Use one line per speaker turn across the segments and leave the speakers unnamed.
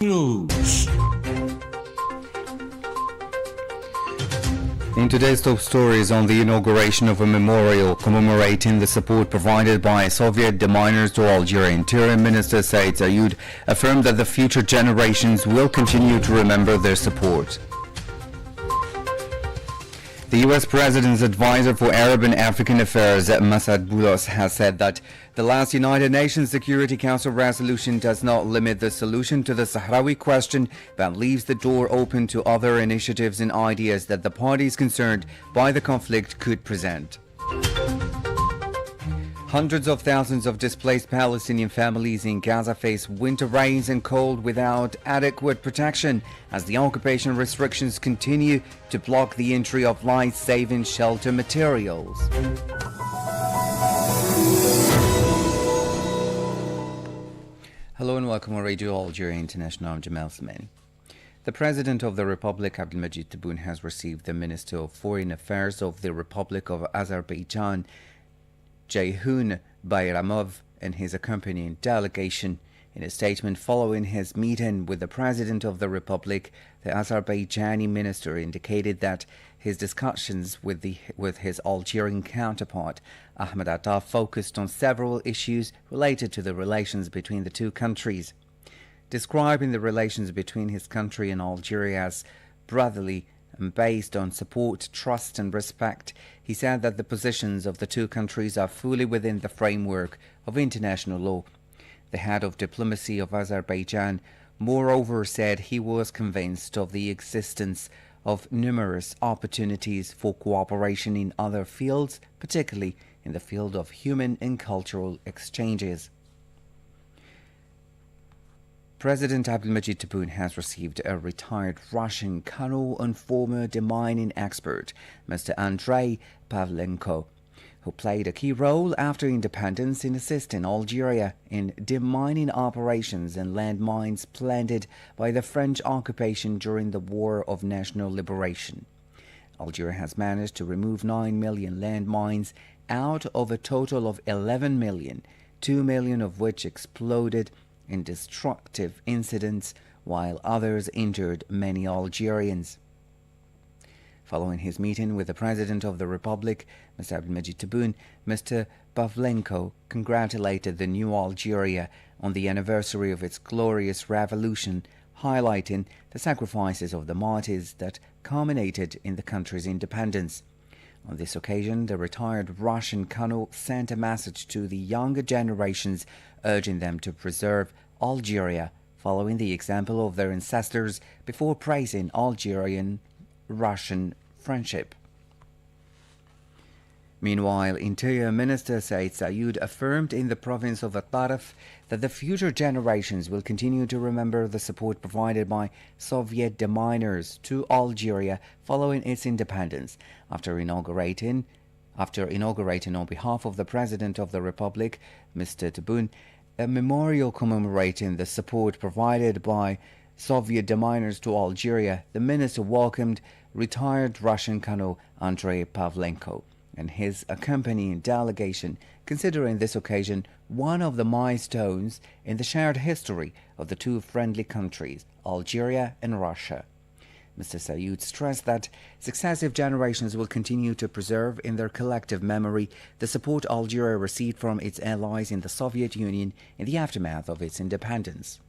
News.
In today's top stories, on the inauguration of a memorial commemorating the support provided by Soviet deminers to Algeria, Interior Minister Said Zayud affirmed that the future generations will continue to remember their support. The U.S. President's advisor for Arab and African Affairs, Masad Boulos, has said that the last United Nations Security Council resolution does not limit the solution to the Sahrawi question, but leaves the door open to other initiatives and ideas that the parties concerned by the conflict could present. Hundreds of thousands of displaced Palestinian families in Gaza face winter rains and cold without adequate protection as the occupation restrictions continue to block the entry of life-saving shelter materials. Hello and welcome to Radio Algeria International. I'm Jamal Slimani. The President of the Republic, Abdelmajid Tebboune, has received the Minister of Foreign Affairs of the Republic of Azerbaijan, Ceyhun Bayramov, and his accompanying delegation. In a statement following his meeting with the President of the Republic, the Azerbaijani minister indicated that his discussions with his Algerian counterpart, Ahmed Attaf, focused on several issues related to the relations between the two countries. Describing the relations between his country and Algeria as brotherly and based on support, trust and respect, he said that the positions of the two countries are fully within the framework of international law. The head of diplomacy of Azerbaijan, moreover, said he was convinced of the existence of numerous opportunities for cooperation in other fields, particularly in the field of human and cultural exchanges. President Abdelmajid Tebboune has received a retired Russian colonel and former demining expert, Mr. Andrei Pavlenko, who played a key role after independence in assisting Algeria in demining operations and landmines planted by the French occupation during the War of National Liberation. Algeria has managed to remove 9 million landmines out of a total of 11 million, 2 million of which exploded in destructive incidents, while others injured many Algerians. Following his meeting with the President of the Republic, Mr. Abdelmajid Tebboune, Mr. Pavlenko congratulated the new Algeria on the anniversary of its glorious revolution, highlighting the sacrifices of the martyrs that culminated in the country's independence. On this occasion, the retired Russian colonel sent a message to the younger generations, urging them to preserve Algeria, following the example of their ancestors, before praising Algerian-Russian friendship. Meanwhile, Interior Minister Said Zayud affirmed in the province of At-Taraf that the future generations will continue to remember the support provided by Soviet deminers to Algeria following its independence. After inaugurating on behalf of the President of the Republic, Mr. Tebboune, a memorial commemorating the support provided by Soviet deminers to Algeria, the minister welcomed retired Russian colonel Andrei Pavlenko and his accompanying delegation, considering this occasion one of the milestones in the shared history of the two friendly countries, Algeria and Russia. Mr. Zayud stressed that successive generations will continue to preserve in their collective memory the support Algeria received from its allies in the Soviet Union in the aftermath of its independence.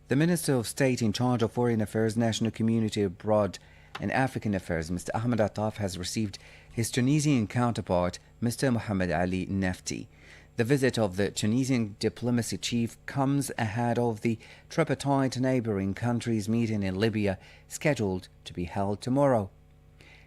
The Minister of State in charge of Foreign Affairs, National Community Abroad and African Affairs, Mr. Ahmed Attaf, has received his Tunisian counterpart, Mr. Mohamed Ali Nefti. The visit of the Tunisian diplomacy chief comes ahead of the tripartite neighboring countries meeting in Libya, scheduled to be held tomorrow.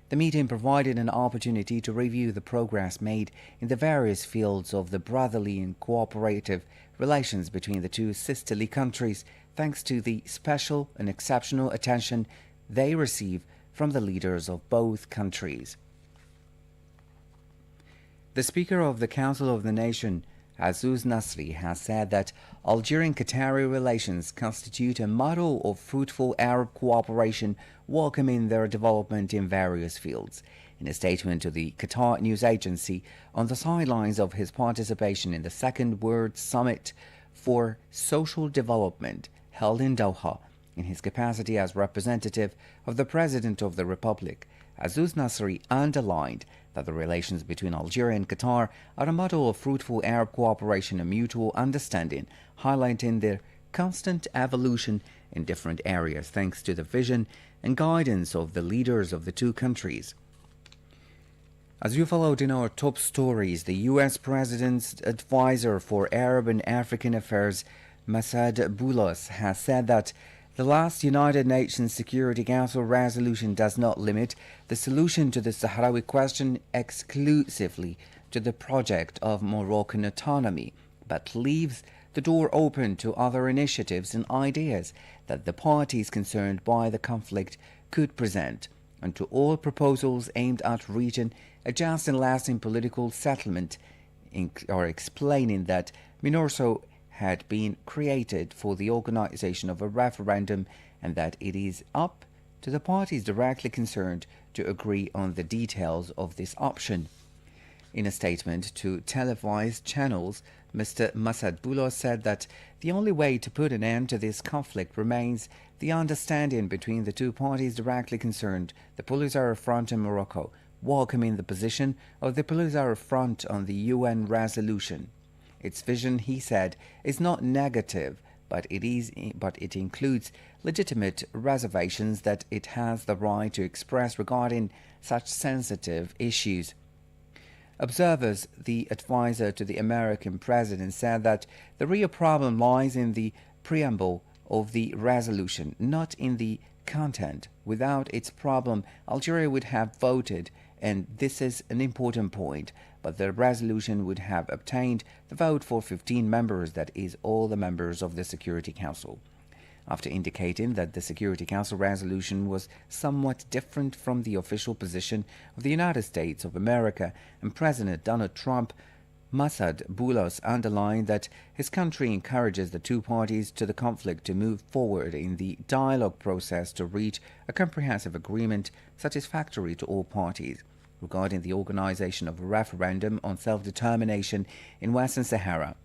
The meeting provided an opportunity to review the progress made in the various fields of the brotherly and cooperative relations between the two sisterly countries, thanks to the special and exceptional attention they receive from the leaders of both countries. The Speaker of the Council of the Nation, Azouz Nasri, has said that Algerian-Qatari relations constitute a model of fruitful Arab cooperation, welcoming their development in various fields. In a statement to the Qatar news agency on the sidelines of his participation in the Second World Summit for Social Development held in Doha in his capacity as representative of the President of the Republic. Azouz Nasri underlined that the relations between Algeria and Qatar are a model of fruitful Arab cooperation and mutual understanding, highlighting their constant evolution in different areas thanks to the vision and guidance of the leaders of the two countries. As you followed in our top stories, the U.S. President's advisor for Arab and African Affairs, Massad Boulos, has said that the last United Nations Security Council resolution does not limit the solution to the Sahrawi question exclusively to the project of Moroccan autonomy, but leaves the door open to other initiatives and ideas that the parties concerned by the conflict could present, and to all proposals aimed at reaching a just and lasting political settlement, or explaining that MINURSO had been created for the organization of a referendum and that it is up to the parties directly concerned to agree on the details of this option. In a statement to televised channels, Mr. Massad Boulos said that the only way to put an end to this conflict remains the understanding between the two parties directly concerned, the Polisario Front and Morocco, welcoming the position of the Polisario Front on the UN resolution. Its vision, he said, is not negative, but it includes legitimate reservations that it has the right to express regarding such sensitive issues. Observers, the advisor to the American president, said that the real problem lies in the preamble of the resolution, not in the content. Without its problem, Algeria would have voted, and this is an important point, but the resolution would have obtained the vote for 15 members, that is, all the members of the Security Council. After indicating that the Security Council resolution was somewhat different from the official position of the United States of America and President Donald Trump, Massad Boulos underlined that his country encourages the two parties to the conflict to move forward in the dialogue process to reach a comprehensive agreement satisfactory to all parties regarding the organization of a referendum on self-determination in Western Sahara.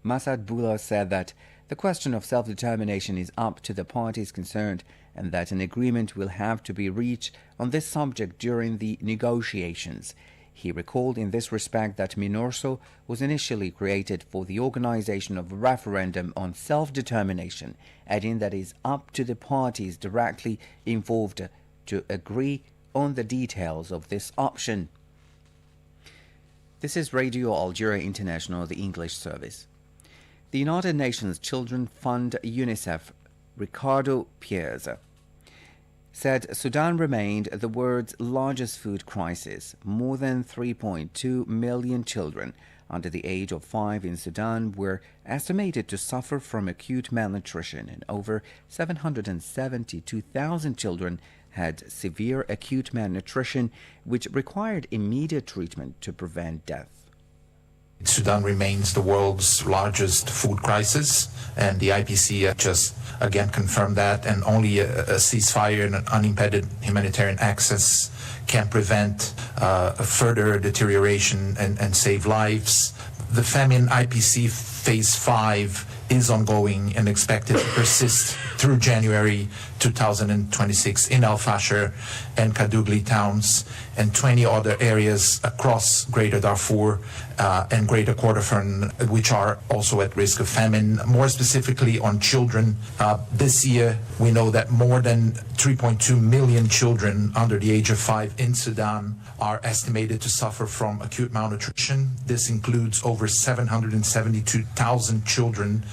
Massad Boulos said that the question of self-determination is up to the parties concerned and that an agreement will have to be reached on this subject during the negotiations. He recalled in this respect that MINURSO was initially created for the organization of a referendum on self-determination, adding that it is up to the parties directly involved to agree on the details of this option. This is Radio Algeria International, the English service. The United Nations Children Fund UNICEF, Ricardo Piers, said Sudan remained the world's largest food crisis. More than 3.2 million children under the age of 5 in Sudan were estimated to suffer from acute malnutrition, and over 772,000 children had severe acute malnutrition, which required immediate treatment to prevent death.
Sudan remains the world's largest food crisis, and the IPC just again confirmed that, and only a ceasefire and an unimpeded humanitarian access can prevent further deterioration and save lives. The famine IPC Phase 5 is ongoing and expected to persist through January 2026 in Al Fasher and Kadugli towns and 20 other areas across Greater Darfur and Greater Kordofan, which are also at risk of famine. More specifically on children, this year we know that more than 3.2 million children under the age of 5 in Sudan are estimated to suffer from acute malnutrition. This includes over 772,000 children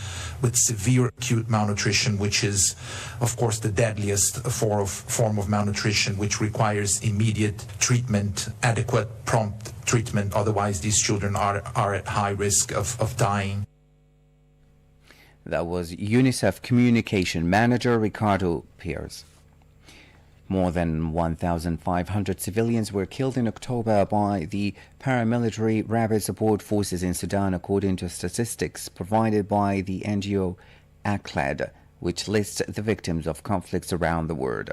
with severe acute malnutrition, which is, of course, the deadliest form of malnutrition, which requires immediate treatment, adequate, prompt treatment. Otherwise, these children are at high risk of dying.
That was UNICEF Communication Manager Ricardo Piers. More than 1,500 civilians were killed in October by the paramilitary Rapid Support Forces in Sudan, according to statistics provided by the NGO ACLED, which lists the victims of conflicts around the world.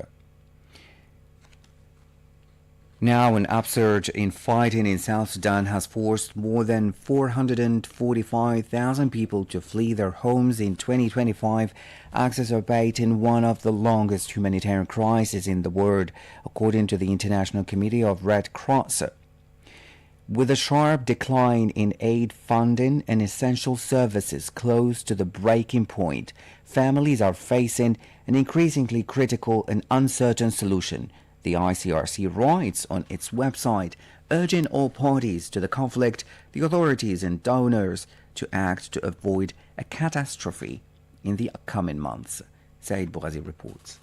Now, an upsurge in fighting in South Sudan has forced more than 445,000 people to flee their homes in 2025, exacerbating one of the longest humanitarian crises in the world, according to the International Committee of Red Cross. With a sharp decline in aid funding and essential services close to the breaking point, families are facing an increasingly critical and uncertain solution, the ICRC writes on its website, urging all parties to the conflict, the authorities and donors, to act to avoid a catastrophe in the upcoming months. Said Bouazi reports.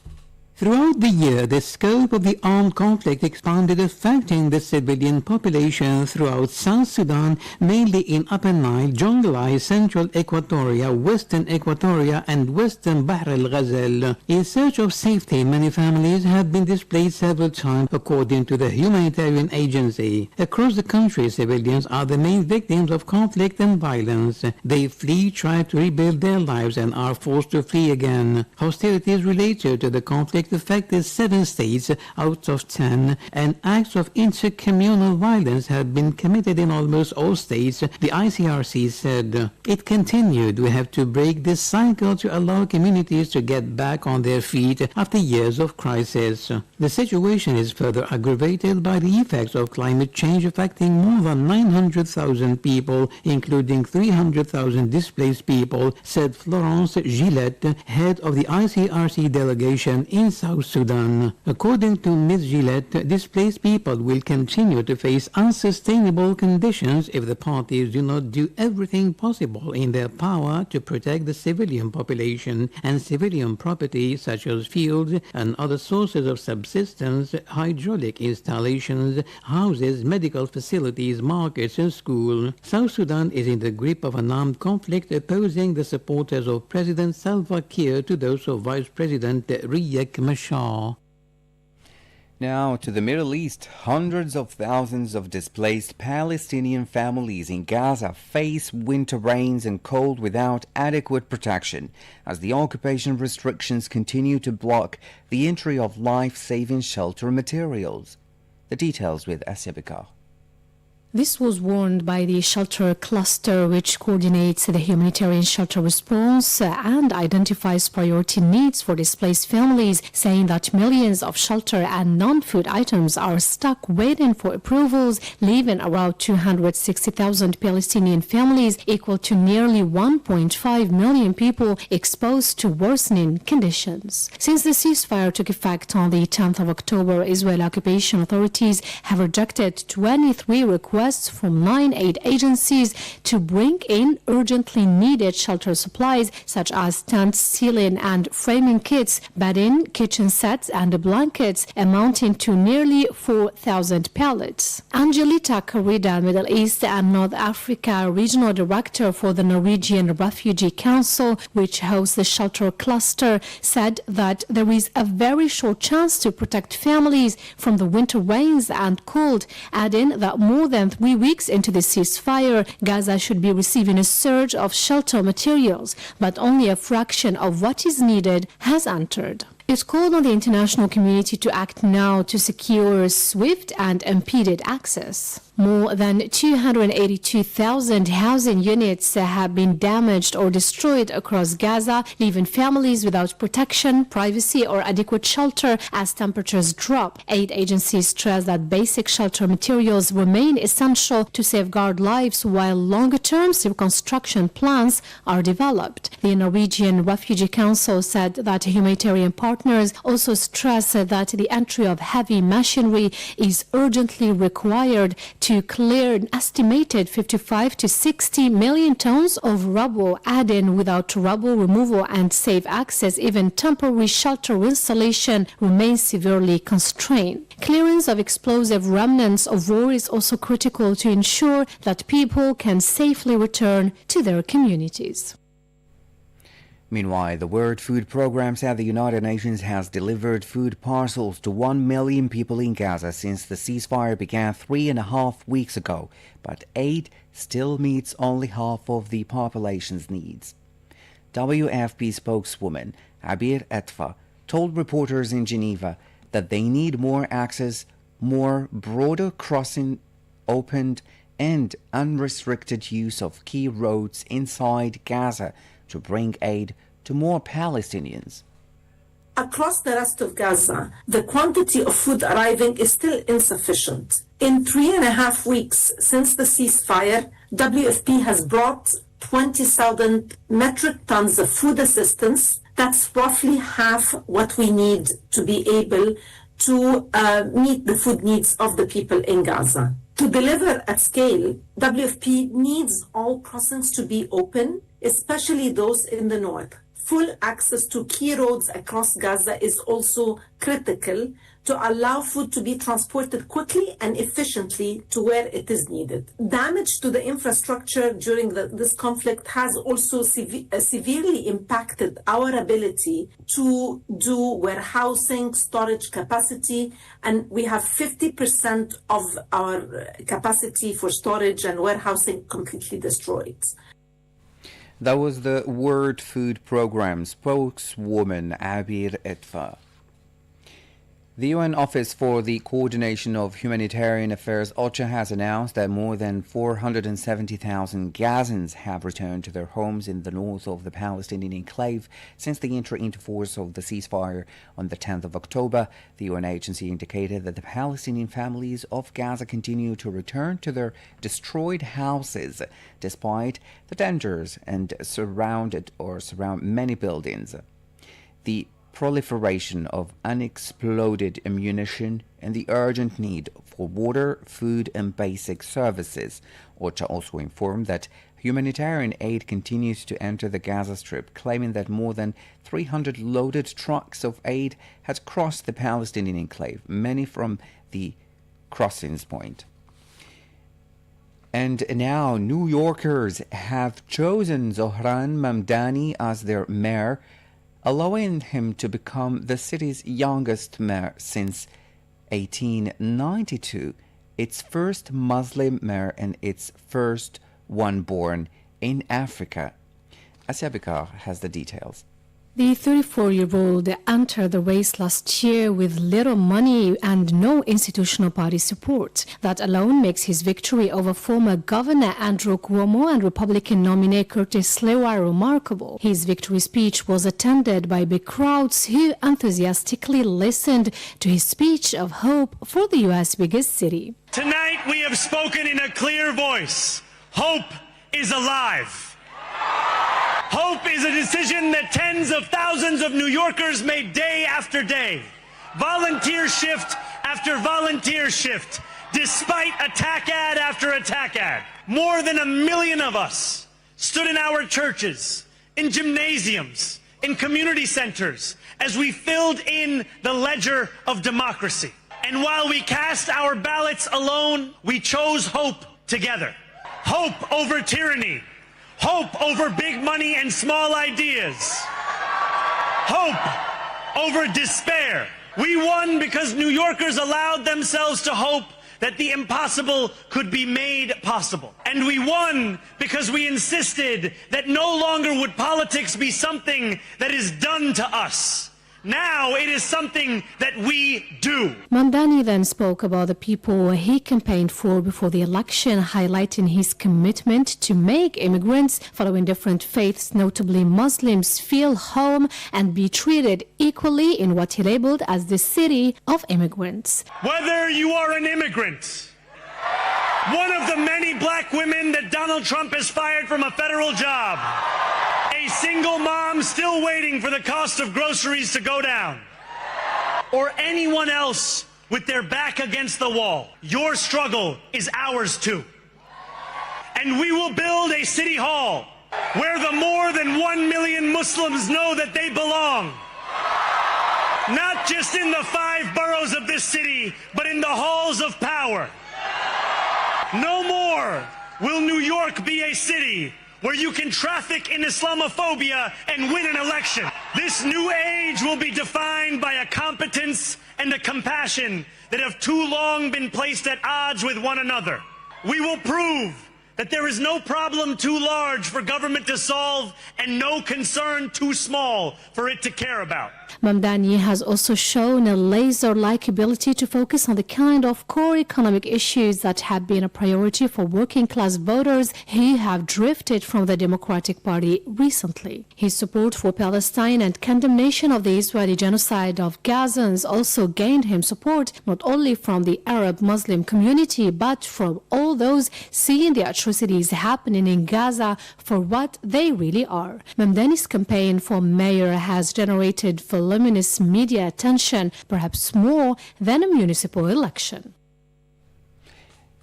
Throughout the year, the scope of the armed conflict expanded, affecting the civilian population throughout South Sudan, mainly in Upper Nile, Jonglei, Central Equatoria, Western Equatoria, and Western Bahr el-Ghazal. In search of safety, many families have been displaced several times, according to the humanitarian agency. Across the country, civilians are the main victims of conflict and violence. They flee, try to rebuild their lives, and are forced to flee again. Hostilities related to the conflict affected 7 states out of 10, and acts of intercommunal violence have been committed in almost all states, the ICRC said. It continued, we have to break this cycle to allow communities to get back on their feet after years of crisis. The situation is further aggravated by the effects of climate change affecting more than 900,000 people, including 300,000 displaced people, said Florence Gillette, head of the ICRC delegation in South Sudan. According to Ms. Gillette, displaced people will continue to face unsustainable conditions if the parties do not do everything possible in their power to protect the civilian population and civilian property such as fields and other sources of subsistence, hydraulic installations, houses, medical facilities, markets and schools. South Sudan is in the grip of an armed conflict opposing the supporters of President Salva Kiir to those of Vice President Riek Machar.
Now to the Middle East. Hundreds of thousands of displaced Palestinian families in Gaza face winter rains and cold without adequate protection as the occupation restrictions continue to block the entry of life-saving shelter materials. The details with Asibika.
This was warned by the Shelter Cluster, which coordinates the humanitarian shelter response and identifies priority needs for displaced families, saying that millions of shelter and non-food items are stuck waiting for approvals, leaving around 260,000 Palestinian families, equal to nearly 1.5 million people, exposed to worsening conditions. Since the ceasefire took effect on the 10th of October, Israeli occupation authorities have rejected 23 requests from 9 aid agencies to bring in urgently needed shelter supplies such as tents, ceiling and framing kits, bedding, kitchen sets and blankets, amounting to nearly 4,000 pallets. Angelita Carida, Middle East and North Africa Regional Director for the Norwegian Refugee Council, which hosts the Shelter Cluster, said that there is a very short chance to protect families from the winter rains and cold, adding that more than 3 weeks into the ceasefire, Gaza should be receiving a surge of shelter materials, but only a fraction of what is needed has entered. It called on the international community to act now to secure swift and unimpeded access. More than 282,000 housing units have been damaged or destroyed across Gaza, leaving families without protection, privacy or adequate shelter as temperatures drop. Aid agencies stress that basic shelter materials remain essential to safeguard lives while longer-term reconstruction plans are developed. The Norwegian Refugee Council said that humanitarian partners also stress that the entry of heavy machinery is urgently required to clear an estimated 55 to 60 million tons of rubble, adding without rubble removal and safe access, even temporary shelter installation remains severely constrained. Clearance of explosive remnants of war is also critical to ensure that people can safely return to their communities.
Meanwhile, the World Food Programme said the United Nations has delivered food parcels to 1 million people in Gaza since the ceasefire began 3.5 weeks ago, but aid still meets only half of the population's needs. WFP spokeswoman Abir Etfa told reporters in Geneva that they need more access more broader crossing opened and unrestricted use of key roads inside Gaza to bring aid to more Palestinians.
Across the rest of Gaza, the quantity of food arriving is still insufficient. In 3.5 weeks since the ceasefire, WFP has brought 20,000 metric tons of food assistance. That's roughly half what we need to be able to meet the food needs of the people in Gaza. To deliver at scale, WFP needs all crossings to be open, especially those in the north. Full access to key roads across Gaza is also critical to allow food to be transported quickly and efficiently to where it is needed. Damage to the infrastructure during this conflict has also severely impacted our ability to do warehousing, storage capacity, and we have 50% of our capacity for storage and warehousing completely destroyed.
That was the World Food Programme spokeswoman Abir Etfa. The UN Office for the Coordination of Humanitarian Affairs, OCHA, has announced that more than 470,000 Gazans have returned to their homes in the north of the Palestinian enclave since the entry into force of the ceasefire on the 10th of October. The UN agency indicated that the Palestinian families of Gaza continue to return to their destroyed houses despite the dangers and surround many buildings. The proliferation of unexploded ammunition and the urgent need for water, food and basic services. OCHA also informed that humanitarian aid continues to enter the Gaza Strip, claiming that more than 300 loaded trucks of aid had crossed the Palestinian enclave, many from the crossings point. And now New Yorkers have chosen Zohran Mamdani as their mayor, allowing him to become the city's youngest mayor since 1892, its first Muslim mayor and its first one born in Africa. Asya Bikar has the details.
The 34-year-old entered the race last year with little money and no institutional party support. That alone makes his victory over former Governor Andrew Cuomo and Republican nominee Curtis Lewa remarkable. His victory speech was attended by big crowds who enthusiastically listened to his speech of hope for the U.S. biggest city.
Tonight we have spoken in a clear voice. Hope is alive. Hope is a decision that tens of thousands of New Yorkers made day after day, volunteer shift after volunteer shift, despite attack ad after attack ad. More than 1 million of us stood in our churches, in gymnasiums, in community centers, as we filled in the ledger of democracy. And while we cast our ballots alone, we chose hope together. Hope over tyranny. Hope over big money and small ideas. Hope over despair. We won because New Yorkers allowed themselves to hope that the impossible could be made possible. And we won because we insisted that no longer would politics be something that is done to us. Now it is something that we do.
Mamdani then spoke about the people he campaigned for before the election, highlighting his commitment to make immigrants following different faiths, notably Muslims, feel home and be treated equally in what he labeled as the city of immigrants.
Whether you are an immigrant, one of the many black women that Donald Trump has fired from a federal job, a single mom still waiting for the cost of groceries to go down, or anyone else with their back against the wall, your struggle is ours too. And we will build a city hall where the more than 1 million Muslims know that they belong. Not just in the 5 boroughs of this city, but in the halls of power. No more will New York be a city where you can traffic in Islamophobia and win an election. This new age will be defined by a competence and a compassion that have too long been placed at odds with one another. We will prove that there is no problem too large for government to solve and no concern too small for it to care about.
Mamdani has also shown a laser-like ability to focus on the kind of core economic issues that have been a priority for working-class voters who have drifted from the Democratic Party recently. His support for Palestine and condemnation of the Israeli genocide of Gazans also gained him support not only from the Arab Muslim community but from all those seeing the atrocities happening in Gaza for what they really are. Mamdani's campaign for mayor has generated voluminous media attention, perhaps more than a municipal election.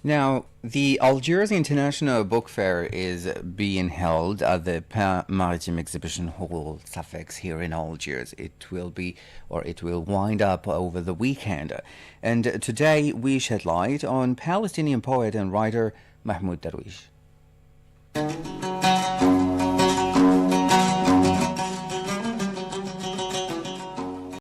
Now, the Algiers International Book Fair is being held at the Maritime Exhibition Hall, Safex, here in Algiers. It will wind up over the weekend. And today we shed light on Palestinian poet and writer Mahmoud Darwish.